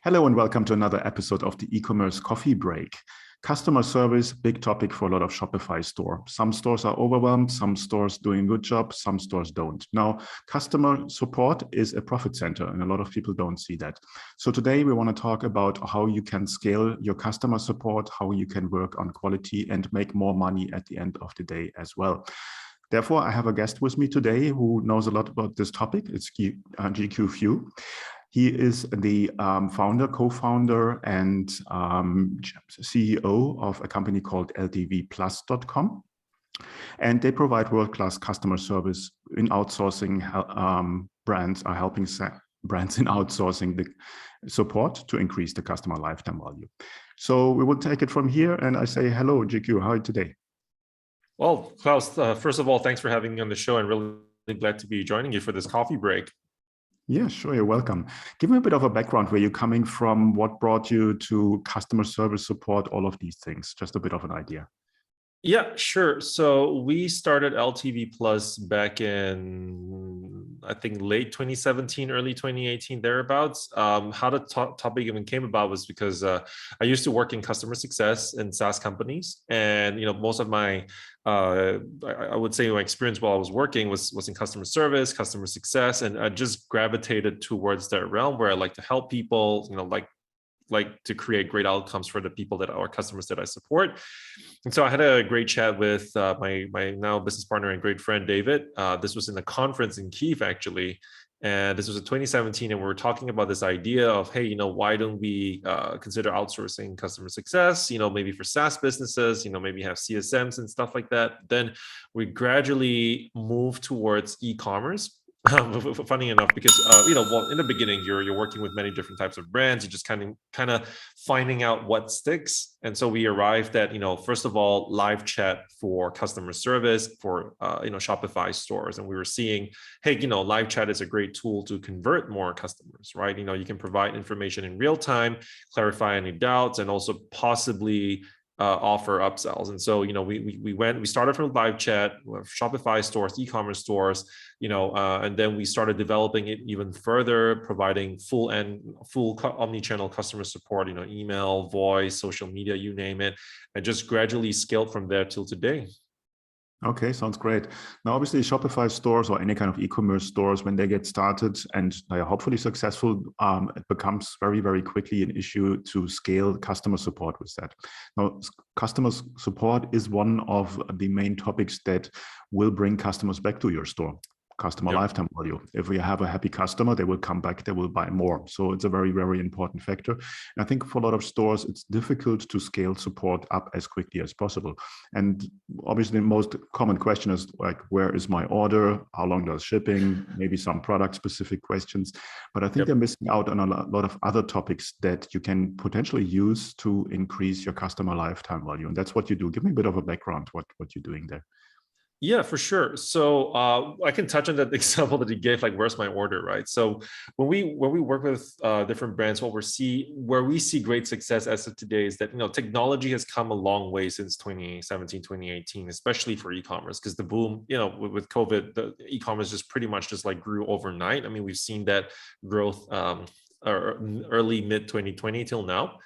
Hello and welcome to another episode of the Ecommerce Coffee Break. Customer service, big topic for a lot of Shopify stores. Some stores are overwhelmed, some stores doing a good job, some stores don't. Now, customer support is a profit center and a lot of people don't see that. So today we want to talk about how you can scale your customer support, how you can work on quality and make more money at the end of the day as well. Therefore, I have a guest with me today who knows a lot about this topic. It's GQ Few. He is the co-founder, and CEO of a company called LTVplus.com. And they provide world-class customer service in outsourcing. Brands are helping brands in outsourcing the support to increase the customer lifetime value. So we will take it from here. And I say, hello, GQ, how are you today? Well, Klaus, first of all, thanks for having me on the show. I'm really glad to be joining you for this coffee break. Yeah, sure. You're welcome. Give me a bit of a background where you're coming from, what brought you to customer service support, all of these things, just a bit of an idea. Yeah, sure. So we started LTV Plus back in, I think, late 2017, early 2018, thereabouts. How the topic even came about was because I used to work in customer success in SaaS companies. And, most of my, I would say my experience while I was working was in customer service, customer success. And I just gravitated towards that realm where I like to help people, like to create great outcomes for the people that are customers that I support. And so I had a great chat with my now business partner and great friend, David. This was in a conference in Kyiv, actually. And this was in 2017. And we were talking about this idea of, hey, why don't we consider outsourcing customer success, maybe for SaaS businesses, maybe have CSMs and stuff like that. Then we gradually moved towards e-commerce. Funny enough, because in the beginning you're working with many different types of brands. You're just kind of finding out what sticks. And so we arrived at first of all, live chat for customer service for Shopify stores, and we were seeing, hey, live chat is a great tool to convert more customers, right? You can provide information in real time, clarify any doubts, and also possibly offer upsells. And so, we started from live chat, Shopify stores, e-commerce stores, and then we started developing it even further, providing full omni-channel customer support, email, voice, social media, you name it, and just gradually scaled from there till today. Okay, sounds great. Now, obviously, Shopify stores or any kind of e-commerce stores, when they get started and they are hopefully successful, it becomes very, very quickly an issue to scale customer support with that. Now, customer support is one of the main topics that will bring customers back to your store. Customer lifetime value. If we have a happy customer, they will come back, they will buy more. So it's a very, very important factor. And I think for a lot of stores, it's difficult to scale support up as quickly as possible. And obviously, the most common question is like, where is my order? How long does shipping? Maybe some product specific questions. But I think they're missing out on a lot of other topics that you can potentially use to increase your customer lifetime value. And that's what you do. Give me a bit of a background, what you're doing there. Yeah, for sure. So I can touch on that example that you gave, like, where's my order, right? So when we work with different brands, where we see great success as of today is that, technology has come a long way since 2017, 2018, especially for e-commerce, because the boom, with COVID, the e-commerce just pretty much just like grew overnight. I mean, we've seen that growth early mid 2020 till now.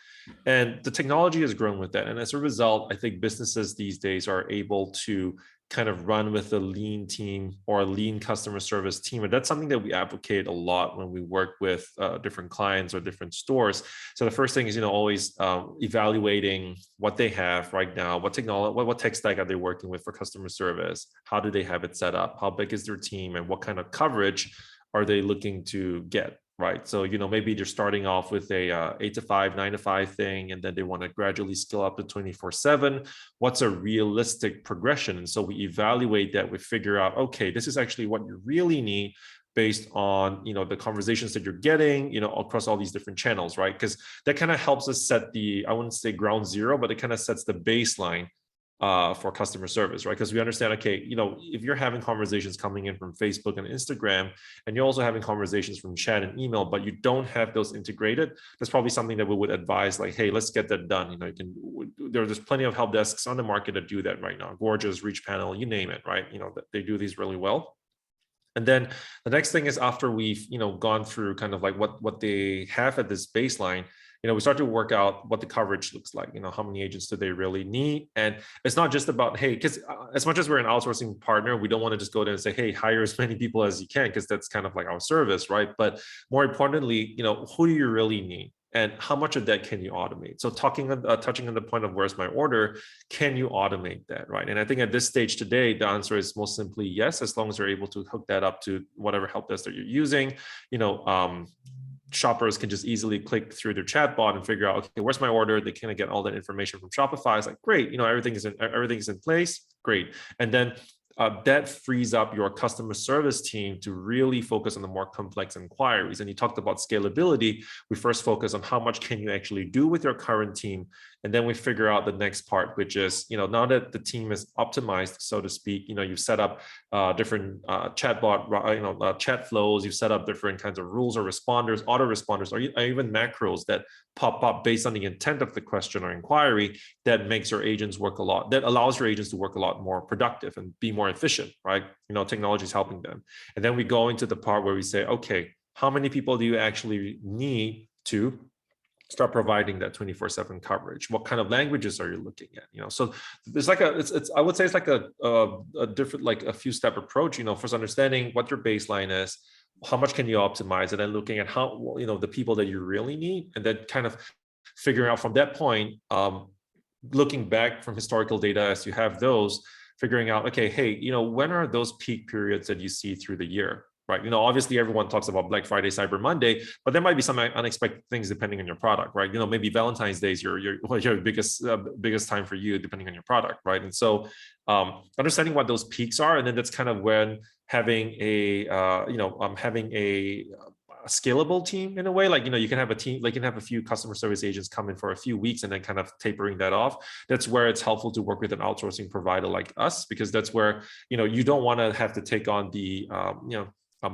And the technology has grown with that. And as a result, I think businesses these days are able to kind of run with a lean team or a lean customer service team. And that's something that we advocate a lot when we work with different clients or different stores. So the first thing is, always evaluating what they have right now, what technology, what tech stack are they working with for customer service? How do they have it set up? How big is their team? And what kind of coverage are they looking to get? Right. So, maybe they're starting off with a 8 to 5, 9 to 5 thing, and then they want to gradually scale up to 24/7. What's a realistic progression? And so we evaluate that, we figure out, okay, this is actually what you really need based on, the conversations that you're getting, across all these different channels, right? Because that kind of helps us set I wouldn't say ground zero, but it kind of sets the baseline for customer service, right? Because we understand, okay, if you're having conversations coming in from Facebook and Instagram, and you're also having conversations from chat and email, but you don't have those integrated, that's probably something that we would advise, like, hey, let's get that done. There's plenty of help desks on the market that do that right now. Gorgeous, Reach Panel, you name it, right? They do these really well. And then the next thing is, after we've gone through kind of like what they have at this baseline, we start to work out what the coverage looks like. How many agents do they really need? And it's not just about, hey, because as much as we're an outsourcing partner, we don't want to just go there and say, hey, hire as many people as you can, because that's kind of like our service, right? But more importantly, who do you really need? And how much of that can you automate? So touching on the point of where's my order, can you automate that, right? And I think at this stage today, the answer is most simply yes, as long as you're able to hook that up to whatever help desk that you're using. Shoppers can just easily click through their chatbot and figure out, okay, where's my order? They kind of get all that information from Shopify. It's like, great, everything is in place, great. And then that frees up your customer service team to really focus on the more complex inquiries. And you talked about scalability. We first focus on how much can you actually do with your current team, and then we figure out the next part, which is, now that the team is optimized, so to speak, you've set up different chatbot, chat flows, you've set up different kinds of rules or responders, autoresponders, or even macros that pop up based on the intent of the question or inquiry, that makes your agents work a lot, that allows your agents to work a lot more productive and be more efficient, right? Technology is helping them. And then we go into the part where we say, okay, how many people do you actually need to start providing that 24/7 coverage? What kind of languages are you looking at? So there's like I would say it's like a different, like a few step approach, first understanding what your baseline is, how much can you optimize, and then looking at how, the people that you really need, and then kind of figuring out from that point, looking back from historical data as you have those, figuring out, okay, hey, when are those peak periods that you see through the year? Right. Obviously everyone talks about Black Friday, Cyber Monday, but there might be some unexpected things depending on your product, right? Maybe Valentine's Day is your biggest time for you, depending on your product, right? And so understanding what those peaks are, and then that's kind of when having a scalable team in a way, like, you can have a team, like you can have a few customer service agents come in for a few weeks and then kind of tapering that off. That's where it's helpful to work with an outsourcing provider like us, because that's where, you don't want to have to take on the,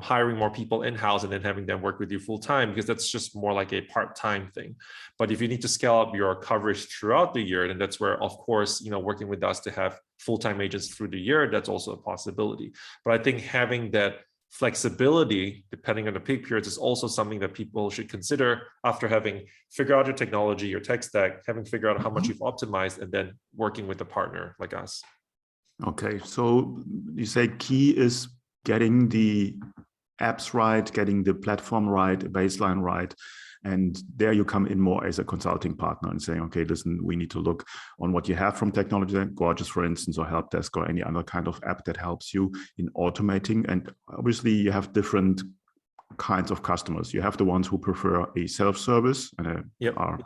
hiring more people in-house and then having them work with you full-time, because that's just more like a part-time thing. But if you need to scale up your coverage throughout the year, then that's where, of course, working with us to have full-time agents through the year, that's also a possibility. But I think having that flexibility, depending on the peak periods, is also something that people should consider after having figured out your technology, your tech stack, having figured out how much you've optimized, and then working with a partner like us. Okay, so you say key is getting the apps right, getting the platform right, baseline right. And there you come in more as a consulting partner and saying, okay, listen, we need to look on what you have from technology, Gorgeous, for instance, or Help Desk, or any other kind of app that helps you in automating. And obviously you have different kinds of customers. You have the ones who prefer a self-service and are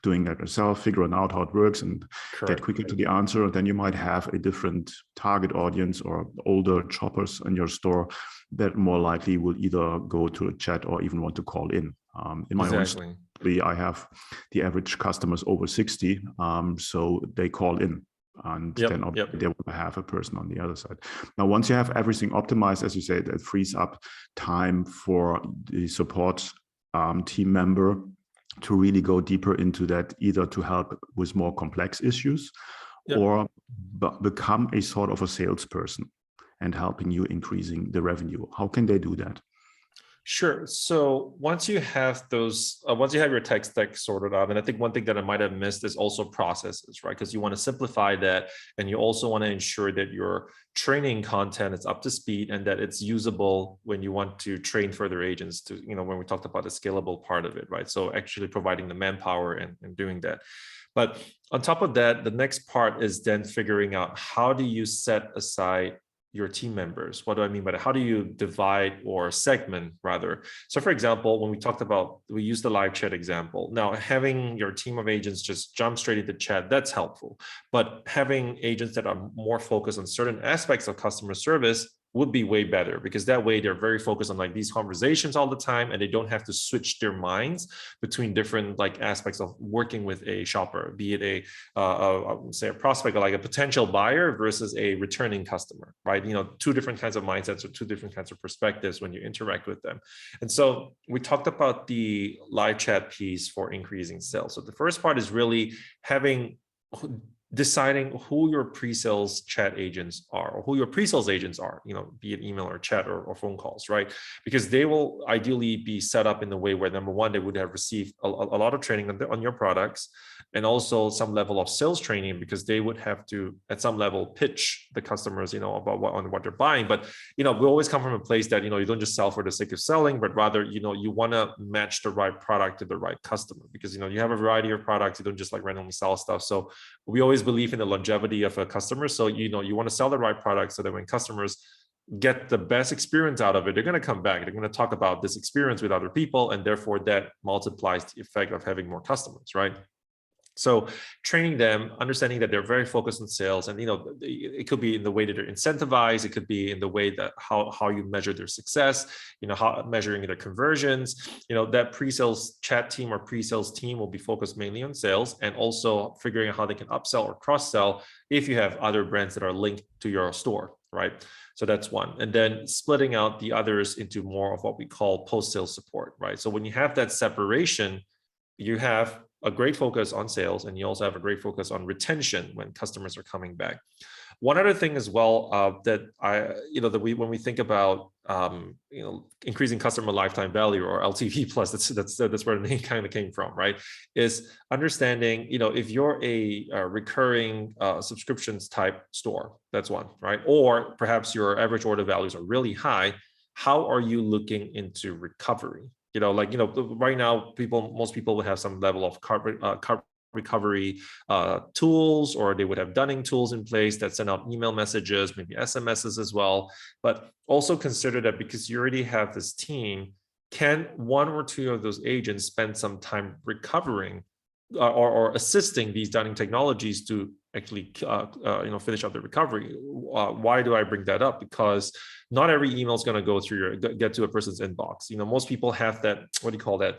doing that yourself, figuring out how it works and get quickly to the answer. And then you might have a different target audience or older shoppers in your store that more likely will either go to a chat or even want to call in. In my own story, I have the average customers over 60, so they call in. And then they will have a person on the other side. Now, once you have everything optimized, as you say, that frees up time for the support team member to really go deeper into that, either to help with more complex issues or become a sort of a salesperson and helping you increasing the revenue. How can they do that? Sure. So once you have those, once you have your tech stack sorted out, and I think one thing that I might have missed is also processes, right? Because you want to simplify that, and you also want to ensure that your training content is up to speed and that it's usable when you want to train further agents to, when we talked about the scalable part of it, right? So actually providing the manpower and doing that. But on top of that, the next part is then figuring out, how do you set aside your team members? What do I mean by that? How do you divide or segment rather? So for example, when we used the live chat example. Now, having your team of agents just jump straight into chat, that's helpful. But having agents that are more focused on certain aspects of customer service would be way better, because that way they're very focused on like these conversations all the time, and they don't have to switch their minds between different like aspects of working with a shopper, be it I would say a prospect or like a potential buyer versus a returning customer, right? Two different kinds of mindsets or two different kinds of perspectives when you interact with them. And so we talked about the live chat piece for increasing sales. So the first part is really having deciding who your pre-sales chat agents are, or who your pre-sales agents are, be it email or chat or phone calls, right? Because they will ideally be set up in the way where, number one, they would have received a lot of training on your products, and also some level of sales training, because they would have to, at some level, pitch the customers, about what they're buying. But, we always come from a place that, you don't just sell for the sake of selling, but rather, you want to match the right product to the right customer, because, you have a variety of products. You don't just like randomly sell stuff. So we always believe in the longevity of a customer. So, you want to sell the right product so that when customers get the best experience out of it, they're going to come back. They're going to talk about this experience with other people, and therefore that multiplies the effect of having more customers, right? So training them, understanding that they're very focused on sales, and it could be in the way that they're incentivized. It could be in the way that how you measure their success, how measuring their conversions. That pre-sales chat team or pre-sales team will be focused mainly on sales, and also figuring out how they can upsell or cross-sell if you have other brands that are linked to your store, right? So that's one. And then splitting out the others into more of what we call post-sales support, right? So when you have that separation, you have a great focus on sales, and you also have a great focus on retention when customers are coming back. One other thing as well, that when we think about increasing customer lifetime value, or LTV plus, that's where the name kind of came from, right? Is understanding, if you're a recurring subscriptions type store, that's one, right? Or perhaps your average order values are really high. How are you looking into recovery? Right now, most people would have some level of recovery tools, or they would have dunning tools in place that send out email messages, maybe SMSs as well. But also consider that because you already have this team, can one or two of those agents spend some time recovering or assisting these dunning technologies to actually finish up the recovery? Why do I bring that up? Because not every email is going to go through get to a person's inbox. Most people have that, what do you call that?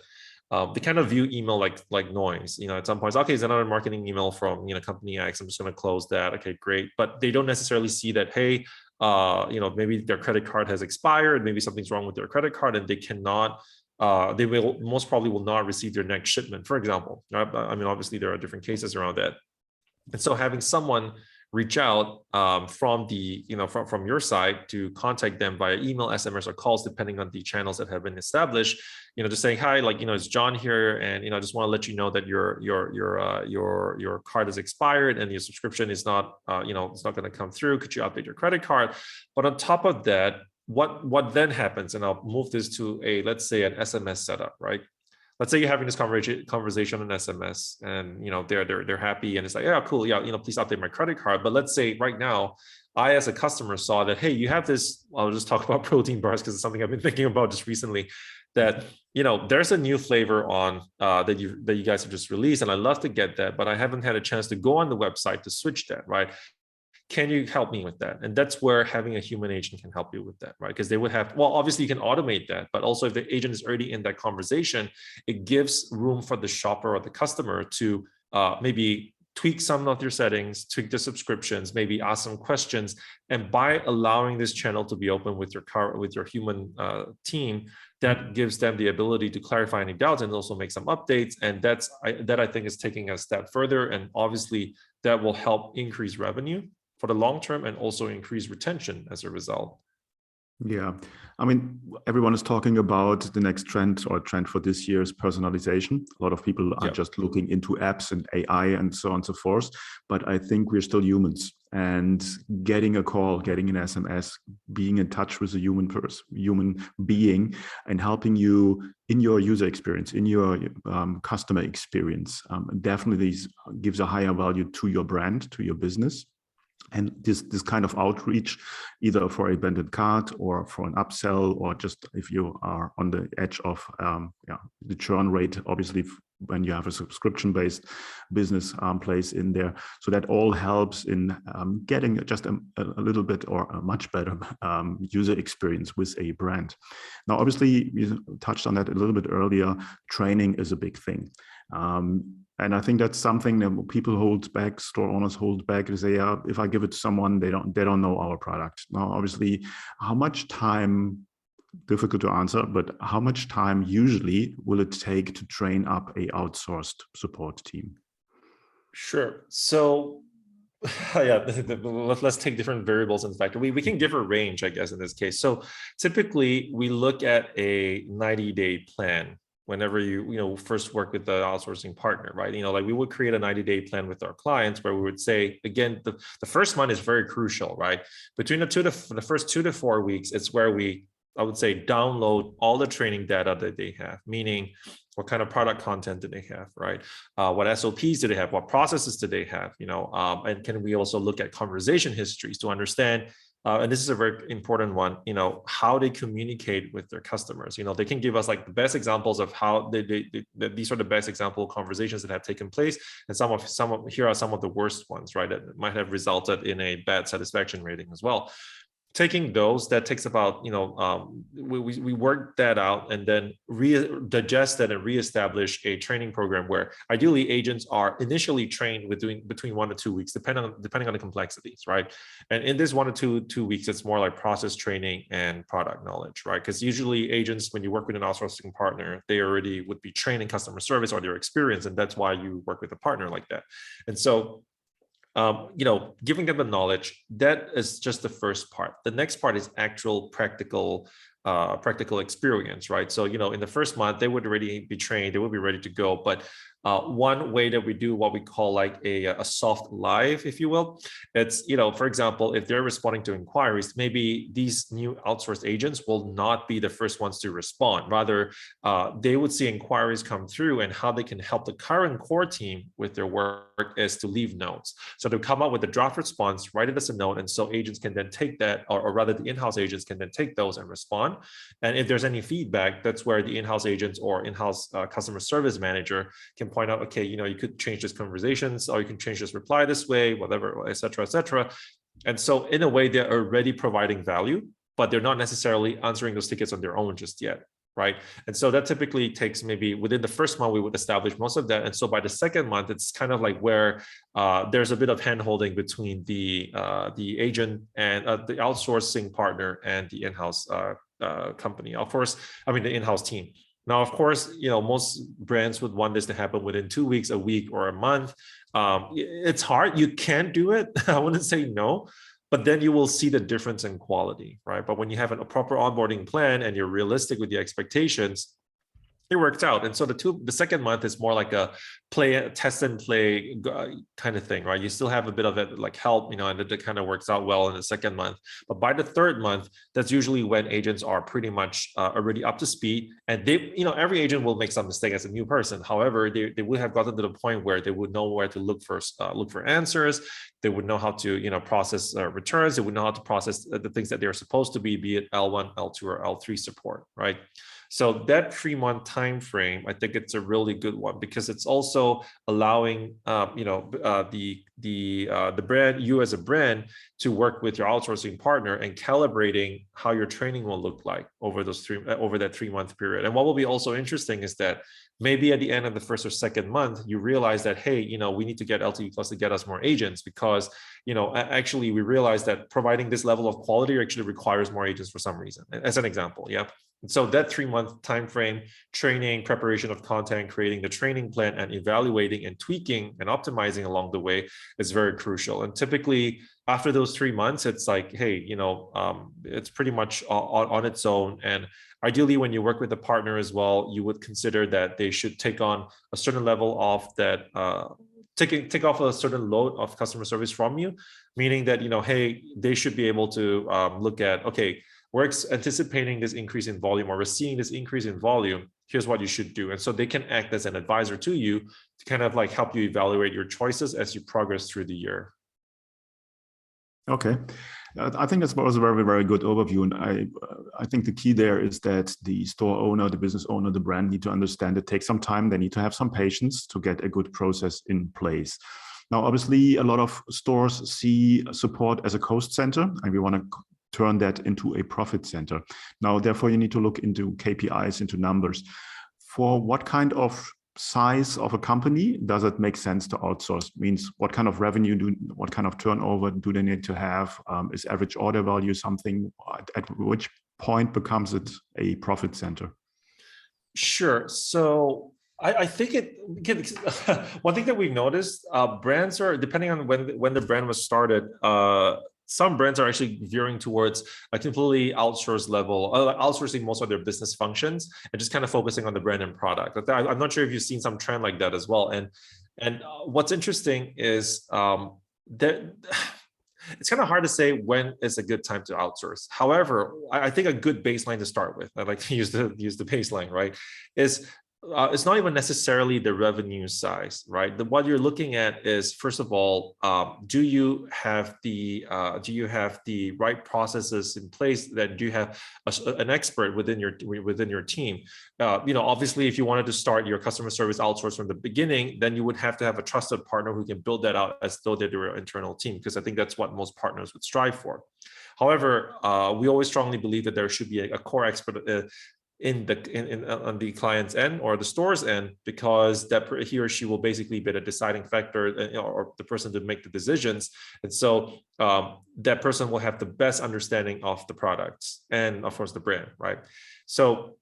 They kind of view email like noise. At some point, okay, it's another marketing email from company X. I'm just going to close that. Okay, great. But they don't necessarily see that, hey, maybe their credit card has expired. Maybe something's wrong with their credit card, and they cannot. They will most probably will not receive their next shipment, for example. I mean, obviously there are different cases around that. And so having someone reach out from your side to contact them via email, SMS, or calls, depending on the channels that have been established, just saying, hi, it's John here, and I just want to let you know that your card is expired and your subscription is not it's not going to come through. Could you update your credit card? But on top of that, what then happens, and I'll move this to let's say an SMS setup, right? Let's say you're having this conversation on SMS, and they're happy, and it's like, yeah, cool, yeah, please update my credit card. But let's say right now, I as a customer saw that, hey, you have this. I'll just talk about protein bars because it's something I've been thinking about just recently. That there's a new flavor on that you guys have just released, and I love to get that, but I haven't had a chance to go on the website to switch that, right? Can you help me with that? And that's where having a human agent can help you with that, right? Because they would have, well, obviously you can automate that, but also if the agent is already in that conversation, it gives room for the shopper or the customer to maybe tweak some of your settings, tweak the subscriptions, maybe ask some questions. And by allowing this channel to be open with your human team, that gives them the ability to clarify any doubts and also make some updates. And that I think is taking a step further. And obviously that will help increase revenue for the long term and also increase retention as a result. Yeah, I mean, everyone is talking about the next trend for this year is personalization. A lot of people are just looking into apps and AI and so on and so forth. But I think we're still humans, and getting a call, getting an SMS, being in touch with a human being, and helping you in your user experience, in your customer experience, definitely gives a higher value to your brand, to your business. And this kind of outreach, either for a branded card or for an upsell, or just if you are on the edge of the churn rate, obviously when you have a subscription-based business plays in there. So that all helps in getting just a little bit or a much better user experience with a brand. Now, obviously, you touched on that a little bit earlier. Training is a big thing. And I think that's something that people hold back, store owners hold back. They say, yeah, if I give it to someone, they don't know our product. Now, obviously, how much time, difficult to answer, but how much time usually will it take to train up a outsourced support team? Sure. So Yeah, let's take different variables in factor. We can give a range, I guess, in this case. So typically we look at a 90-day plan whenever you first work with the outsourcing partner, right? Like we would create a 90-day plan with our clients where we would say, again, the first month is very crucial, right? Between the first 2 to 4 weeks, it's where I would say, download all the training data that they have, meaning what kind of product content do they have, right? What SOPs do they have? What processes do they have? And can we also look at conversation histories to understand, and this is a very important one, how they communicate with their customers. They can give us like the best examples of how these are the best example of conversations that have taken place, and here are some of the worst ones, right? That might have resulted in a bad satisfaction rating as well. Taking those, that takes about, we work that out and then digest that and reestablish a training program where ideally agents are initially trained with doing between 1 to 2 weeks, depending on the complexities, right? And in this 1 to 2 weeks, it's more like process training and product knowledge, right? Because usually agents, when you work with an outsourcing partner, they already would be trained in customer service or their experience, and that's why you work with a partner like that. And so giving them the knowledge, that is just the first part. The next part is actual practical experience, right? So, in the first month, they would already be trained, they would be ready to go. But one way that we do what we call like a soft live, if you will, it's, for example, if they're responding to inquiries, maybe these new outsourced agents will not be the first ones to respond. Rather, they would see inquiries come through, and how they can help the current core team with their work is to leave notes. So to come up with a draft response, write it as a note, and so agents can then take that, or rather the in-house agents can then take those and respond. And if there's any feedback, that's where the in-house agents or in-house customer service manager can point out, okay, you could change this conversations, or you can change this reply this way, whatever, et cetera, et cetera. And so in a way, they're already providing value, but they're not necessarily answering those tickets on their own just yet, right? And so that typically takes, maybe within the first month, we would establish most of that. And so by the second month, it's kind of like where there's a bit of hand-holding between the agent and the outsourcing partner and the in-house company. Of course, the in-house team. Now, of course, most brands would want this to happen within 2 weeks, a week, or a month. It's hard. You can do it. I wouldn't say no, but then you will see the difference in quality, right? But when you have a proper onboarding plan and you're realistic with the expectations, it worked out. And so the second month is more like a test and play kind of thing, right? You still have a bit of it like help, and it kind of works out well in the second month. But by the third month, that's usually when agents are pretty much already up to speed. And they, every agent will make some mistake as a new person. However, they would have gotten to the point where they would know where to look for answers. They would know how to, process returns. They would know how to process the things that they're supposed to be it L1, L2, or L3 support, right? So that 3-month time frame, I think it's a really good one, because it's also allowing the brand, you as a brand, to work with your outsourcing partner and calibrating how your training will look like over that 3-month period. And what will be also interesting is that maybe at the end of the first or second month, you realize that, hey, we need to get LTV Plus to get us more agents, because actually we realize that providing this level of quality actually requires more agents for some reason, as an example. Yeah. And so that 3-month time frame, training, preparation of content, creating the training plan, and evaluating and tweaking and optimizing along the way is very crucial. And typically after those 3 months, it's like, hey, it's pretty much on its own. And ideally, when you work with a partner as well, you would consider that they should take on a certain level of that, take off a certain load of customer service from you, meaning that, hey, they should be able to look at, okay, we're anticipating this increase in volume, or we're seeing this increase in volume. Here's what you should do. And so they can act as an advisor to you to kind of like help you evaluate your choices as you progress through the year. Okay. I think that was a very, very good overview. And I think the key there is that the store owner, the business owner, the brand need to understand it takes some time. They need to have some patience to get a good process in place. Now, obviously, a lot of stores see support as a cost center, and we want to turn that into a profit center. Now, therefore, you need to look into KPIs, into numbers. For what kind of size of a company does it make sense to outsource? Means what kind of revenue, what kind of turnover do they need to have? Is average order value something? At which point becomes it a profit center? Sure. So I think one thing that we've noticed, brands are, depending on when the brand was started, some brands are actually veering towards a completely outsourced level, outsourcing most of their business functions and just kind of focusing on the brand and product. I'm not sure if you've seen some trend like that as well. And what's interesting is that it's kind of hard to say when is a good time to outsource. However, I think a good baseline to start with, I like to use the baseline, right, is it's not even necessarily the revenue size, right? What you're looking at is, first of all, do you have the right processes in place? That do you have an expert within your team? Obviously, if you wanted to start your customer service outsource from the beginning, then you would have to have a trusted partner who can build that out as though they're your internal team, because I think that's what most partners would strive for. However, we always strongly believe that there should be a core expert on the client's end or the store's end, because he or she will basically be the deciding factor, or the person to make the decisions. And so that person will have the best understanding of the products and of course the brand, right? So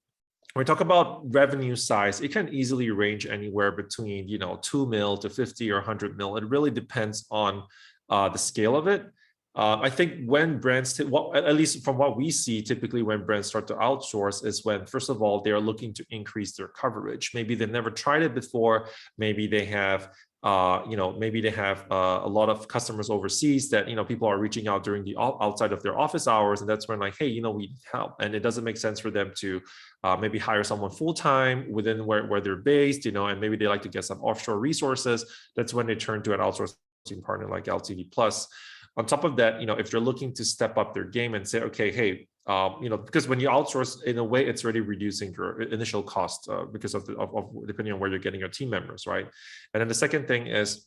when we talk about revenue size, it can easily range anywhere between 2 mil to 50 or 100 mil. It really depends on the scale of it. I think when brands, at least from what we see, typically when brands start to outsource is when, first of all, they are looking to increase their coverage. Maybe they've never tried it before. Maybe they have, a lot of customers overseas that, people are reaching out during the outside of their office hours. And that's when like, hey, we need help. And it doesn't make sense for them to maybe hire someone full-time within where they're based, and maybe they like to get some offshore resources. That's when they turn to an outsourcing partner like LTV Plus. On top of that, if they're looking to step up their game and say, okay, hey, because when you outsource, in a way, it's already reducing your initial cost because of depending on where you're getting your team members, right? And then the second thing is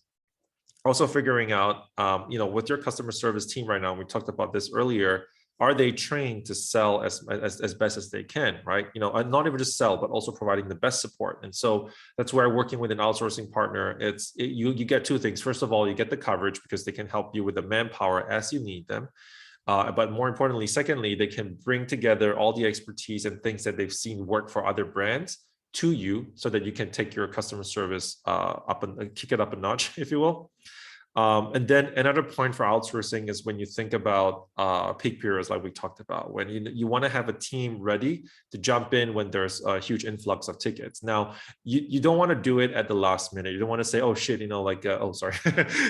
also figuring out, with your customer service team right now, we talked about this earlier, are they trained to sell as best as they can, right? And not even just sell, but also providing the best support. And so that's where working with an outsourcing partner, you get two things. First of all, you get the coverage because they can help you with the manpower as you need them. But more importantly, secondly, they can bring together all the expertise and things that they've seen work for other brands to you, so that you can take your customer service up and kick it up a notch, if you will. And then another point for outsourcing is when you think about peak periods, like we talked about, when you want to have a team ready to jump in when there's a huge influx of tickets. Now, you don't want to do it at the last minute. You don't want to say, oh shit, oh sorry,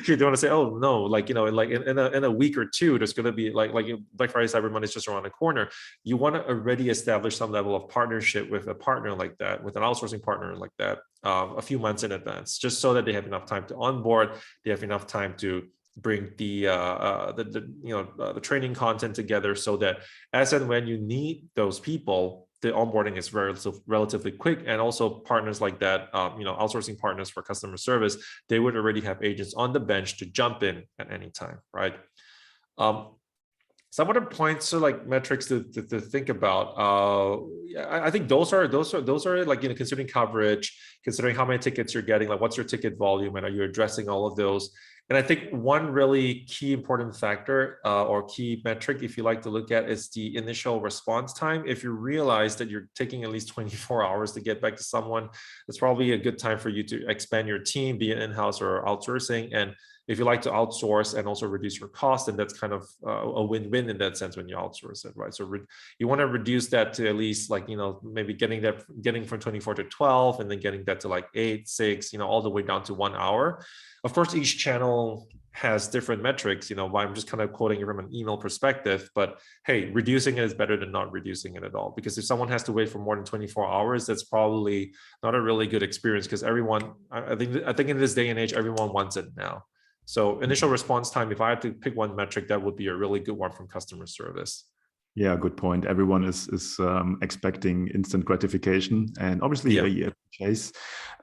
you don't want to say, oh no, like in a week or two, there's going to be like Black Friday, Cyber Monday is just around the corner. You want to already establish some level of partnership with a partner like that, with an outsourcing partner like that, a few months in advance, just so that they have enough time to onboard, they have enough time to bring the training content together, so that as and when you need those people, the onboarding is relatively quick. And also partners like that, outsourcing partners for customer service, they would already have agents on the bench to jump in at any time, right? Some other points, so like metrics to think about. I think those are like, considering coverage, considering how many tickets you're getting, like what's your ticket volume, and are you addressing all of those? And I think one really key important factor or key metric, if you like to look at, is the initial response time. If you realize that you're taking at least 24 hours to get back to someone, it's probably a good time for you to expand your team, be it in-house or outsourcing. And if you like to outsource and also reduce your cost, and that's kind of a win-win in that sense when you outsource it, right? So you want to reduce that to at least like, maybe getting from 24 to 12, and then getting that to like 8, 6, all the way down to 1 hour. Of course, each channel has different metrics, I'm just kind of quoting it from an email perspective, but hey, reducing it is better than not reducing it at all. Because if someone has to wait for more than 24 hours, that's probably not a really good experience, because everyone, I think in this day and age, everyone wants it now. So initial response time, if I had to pick one metric, that would be a really good one from customer service. Yeah, good point. Everyone is expecting instant gratification, and obviously a purchase.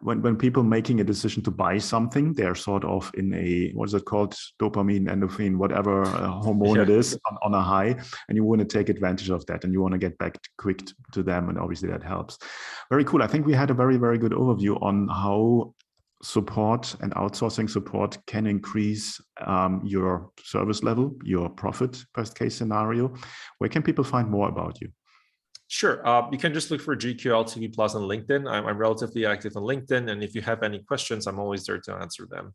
When people making a decision to buy something, they are sort of in a, what is it called, dopamine, endorphin, whatever hormone it is, on a high, and you want to take advantage of that, and you want to get back quick to them, and obviously that helps. Very cool. I think we had a very, very good overview on how support and outsourcing support can increase your service level, your profit, best case scenario. Where can people find more about you? Sure. You can just look for GQLTV Plus on LinkedIn. I'm relatively active on LinkedIn, and if you have any questions, I'm always there to answer them.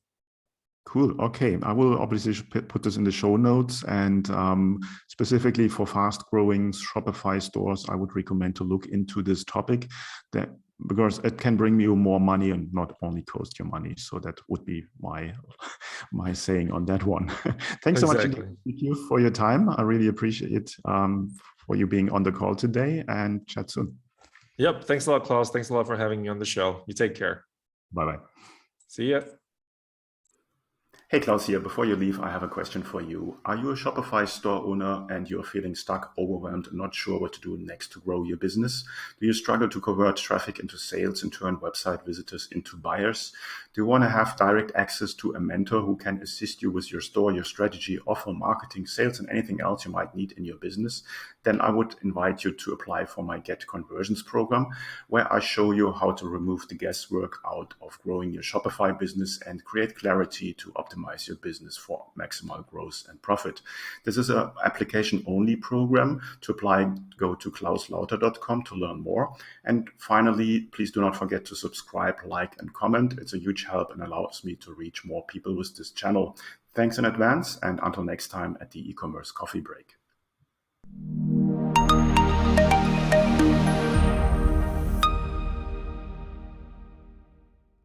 Cool. Okay. I will obviously put this in the show notes. And specifically for fast growing Shopify stores, I would recommend to look into this topic because it can bring you more money and not only cost you money. So that would be my saying on that one. Thanks so much again, you for your time. I really appreciate it for you being on the call today, and chat soon. Yep. Thanks a lot, Klaus. Thanks a lot for having me on the show. You take care. Bye-bye. See ya. Hey, Klaus here. Before you leave, I have a question for you. Are you a Shopify store owner and you're feeling stuck, overwhelmed, and not sure what to do next to grow your business? Do you struggle to convert traffic into sales and turn website visitors into buyers? Do you want to have direct access to a mentor who can assist you with your store, your strategy, offer, marketing, sales, and anything else you might need in your business? Then I would invite you to apply for my Get Conversions program, where I show you how to remove the guesswork out of growing your Shopify business and create clarity to optimize your business for maximal growth and profit. This is an application-only program. To apply, go to klauslauter.com to learn more. And finally, please do not forget to subscribe, like, and comment. It's a huge help and allows me to reach more people with this channel. Thanks in advance, and until next time at the e-commerce coffee break.